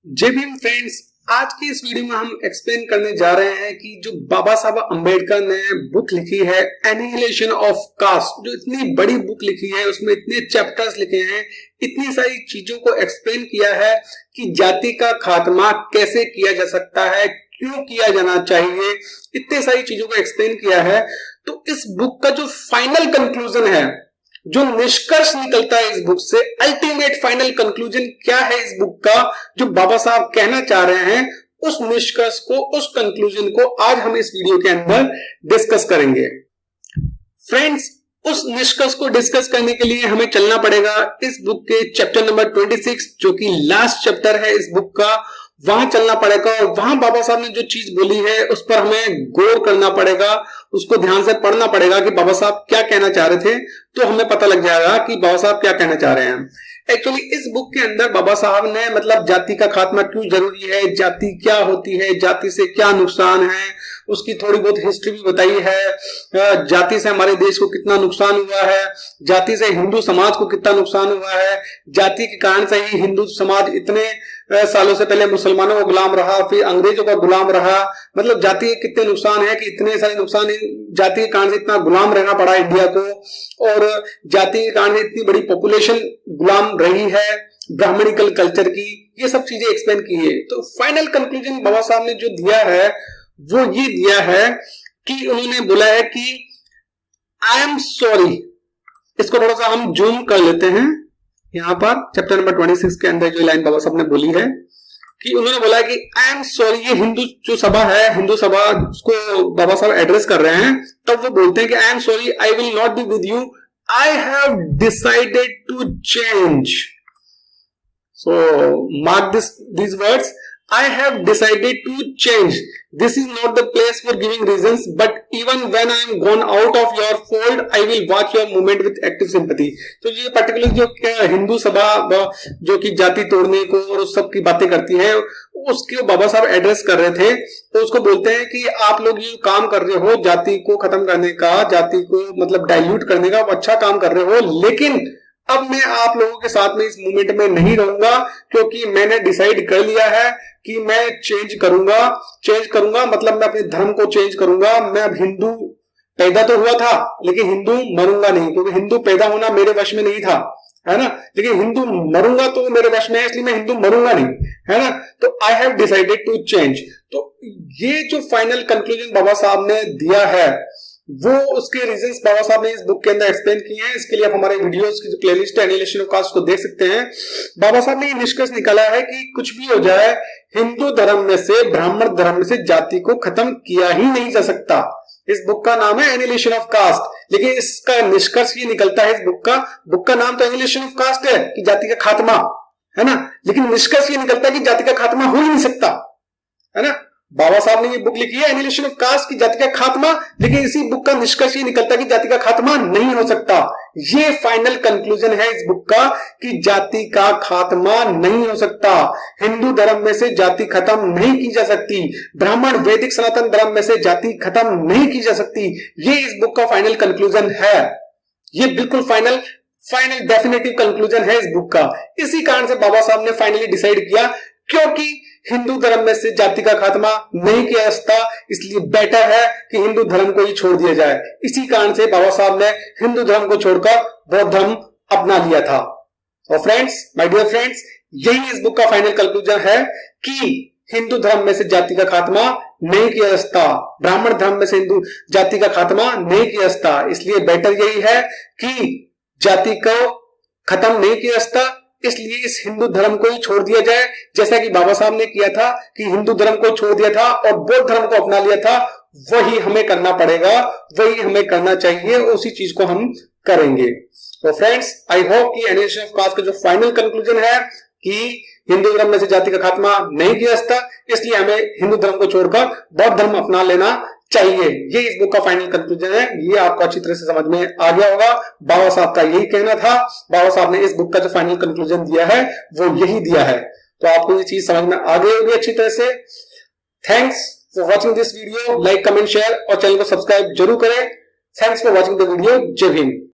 जय भीम फ्रेंड्स। आज की इस वीडियो में हम एक्सप्लेन करने जा रहे हैं कि जो बाबा साहब अंबेडकर ने बुक लिखी है एनिहिलेशन ऑफ कास्ट, जो इतनी बड़ी बुक लिखी है, उसमें इतने चैप्टर्स लिखे हैं, इतनी सारी चीजों को एक्सप्लेन किया है कि जाति का खात्मा कैसे किया जा सकता है, क्यों किया जाना चाहिए, इतने सारी चीजों को एक्सप्लेन किया है। तो इस बुक का जो फाइनल कंक्लूजन है, जो निष्कर्ष निकलता है इस बुक से, अल्टीमेट फाइनल कंक्लूजन क्या है इस बुक का, जो बाबा साहब कहना चाह रहे हैं, उस निष्कर्ष को, उस कंक्लूजन को आज हम इस वीडियो के अंदर डिस्कस करेंगे। फ्रेंड्स, उस निष्कर्ष को डिस्कस करने के लिए हमें चलना पड़ेगा इस बुक के चैप्टर नंबर 26, जो कि लास्ट चैप्टर है इस बुक का, वहां चलना पड़ेगा और वहां बाबा साहब ने जो चीज बोली है उस पर हमें गौर करना पड़ेगा, उसको ध्यान से पढ़ना पड़ेगा कि बाबा साहब क्या कहना चाह रहे थे। तो हमें पता लग जाएगा कि बाबा साहब क्या कहना चाह रहे हैं। एक्चुअली इस बुक के अंदर बाबा साहब ने मतलब जाति का खात्मा क्यों जरूरी है, जाति क्या होती है, जाति से क्या नुकसान है, उसकी थोड़ी बहुत हिस्ट्री भी बताई है। जाति से हमारे देश को कितना नुकसान हुआ है, जाति से हिंदू समाज को कितना नुकसान हुआ है, जाति के कारण से ही हिंदू समाज इतने सालों से पहले मुसलमानों का गुलाम रहा, फिर अंग्रेजों का गुलाम रहा। मतलब जाति के कितने नुकसान है कि इतने सारे नुकसान, जाति के कारण से इतना गुलाम रहना पड़ा इंडिया को, और जाति के कारण से इतनी बड़ी पॉपुलेशन गुलाम रही है ब्राह्मणिकल कल्चर की। ये सब चीजें एक्सप्लेन की है। तो फाइनल कंक्लूजन बाबा साहब ने जो दिया है वो ये दिया है कि उन्होंने बोला है कि आई एम सॉरी। इसको थोड़ा सा हम जूम कर लेते हैं। यहां पर चैप्टर नंबर 26 के अंदर जो लाइन बाबा साहब ने बोली है कि उन्होंने बोला है कि आई एम सॉरी। ये हिंदू जो सभा है, हिंदू सभा को बाबा साहब एड्रेस कर रहे हैं, तब वो बोलते हैं कि I am sorry, I will not be with you, I have decided to change. So mark these words, I have decided to change. This is not the place for giving reasons, but even when I am gone out of your fold, I will watch your movement with active sympathy. तो ये particular जो हिंदू सभा जो कि जाति तोड़ने को और उस सब की बातें करती है, उसके बाबा साहब एड्रेस कर रहे थे। तो उसको बोलते हैं कि आप लोग ये काम कर रहे हो जाति को खत्म करने का, जाति को मतलब डाइल्यूट करने का, अच्छा काम कर रहे हो, लेकिन अब मैं आप लोगों के साथ में इस मूवमेंट में नहीं रहूंगा, क्योंकि मैंने डिसाइड कर लिया है कि मैं चेंज करूंगा मतलब मैं अपने धर्म को चेंज करूंगा। मैं अब हिंदू पैदा तो हुआ था, लेकिन हिंदू मरूंगा नहीं, क्योंकि हिंदू पैदा होना मेरे वश में नहीं था, है ना, लेकिन हिंदू मरूंगा तो मेरे वश में है, इसलिए मैं हिंदू मरूंगा नहीं, है ना। तो I have decided to change. तो ये जो फाइनल कंक्लूजन बाबा साहब ने दिया है, वो उसके रीजंस बाबा साहब ने इस बुक के अंदर एक्सप्लेन किए हैं। इसके लिए आप हमारे वीडियोस की जो प्लेलिस्ट है एनिहिलेशन ऑफ कास्ट को देख सकते हैं। बाबा साहब ने ये निष्कर्ष निकाला है कि कुछ भी हो जाए, हिंदू धर्म में से, ब्राह्मण धर्म में से जाति को खत्म किया ही नहीं जा सकता। इस बुक का नाम है एनिहिलेशन ऑफ कास्ट, लेकिन इसका निष्कर्ष ये निकलता है, इस बुक का नाम तो एनिहिलेशन ऑफ कास्ट है कि जाति का खात्मा, है ना, लेकिन निष्कर्ष ये निकलता है कि जाति का खात्मा हो ही नहीं सकता, है ना। बाबा साहब ने ये बुक लिखी है एनिहिलेशन ऑफ कास्ट की जाति का खात्मा, लेकिन इसी बुक का निष्कर्ष ये निकलता है कि जाति का खात्मा नहीं हो सकता। ये फाइनल कंक्लूजन है इस बुक का कि जाति का खात्मा नहीं हो सकता, हिंदू धर्म में से जाति खत्म नहीं की जा सकती, ब्राह्मण वैदिक सनातन धर्म में से जाति खत्म नहीं की जा सकती। ये इस बुक का फाइनल कंक्लूजन है। ये बिल्कुल फाइनल डेफिनेटिव कंक्लूजन है इस बुक का। इसी कारण से बाबा साहब ने फाइनली डिसाइड किया, क्योंकि हिंदू धर्म में से जाति का खात्मा नहीं किया जा सकता, इसलिए बेटर है कि हिंदू धर्म को ही छोड़ दिया जाए। इसी कारण से बाबा साहब ने हिंदू धर्म को छोड़कर बौद्ध धर्म अपना लिया था। और फ्रेंड्स, माय डियर फ्रेंड्स, यही इस बुक का फाइनल कंक्लूजन है कि हिंदू धर्म में से जाति का खात्मा नहीं किया जा सकता, ब्राह्मण धर्म में से हिंदू जाति का खात्मा नहीं किया जा सकता, इसलिए बेटर यही है कि जाति को खत्म नहीं किया जा सकता, इसलिए इस हिंदू धर्म को ही छोड़ दिया जाए, जैसा कि बाबा साहब ने किया था कि हिंदू धर्म को छोड़ दिया था और बौद्ध धर्म को अपना लिया था। वही हमें करना पड़ेगा, वही हमें करना चाहिए, उसी चीज को हम करेंगे। तो फ्रेंड्स, आई होप कि एनिहिलेशन ऑफ कास्ट का जो फाइनल कंक्लूजन है कि हिंदू धर्म में से जाति का खात्मा नहीं किया जा सकता, इसलिए हमें हिंदू धर्म को छोड़कर बौद्ध धर्म अपना लेना चाहिए। ये इस बुक का फाइनल कंक्लूजन है। ये आपको अच्छी तरह से समझ में आ गया होगा। बाबा साहब का यही कहना था। बाबा साहब ने इस बुक का जो फाइनल कंक्लूजन दिया है वो यही दिया है। तो आपको ये चीज समझ में आ गई होगी अच्छी तरह से। Thanks for watching this video. Like, comment, share और चैनल को सब्सक्राइब जरूर करें। Thanks for watching the video. जय भीम।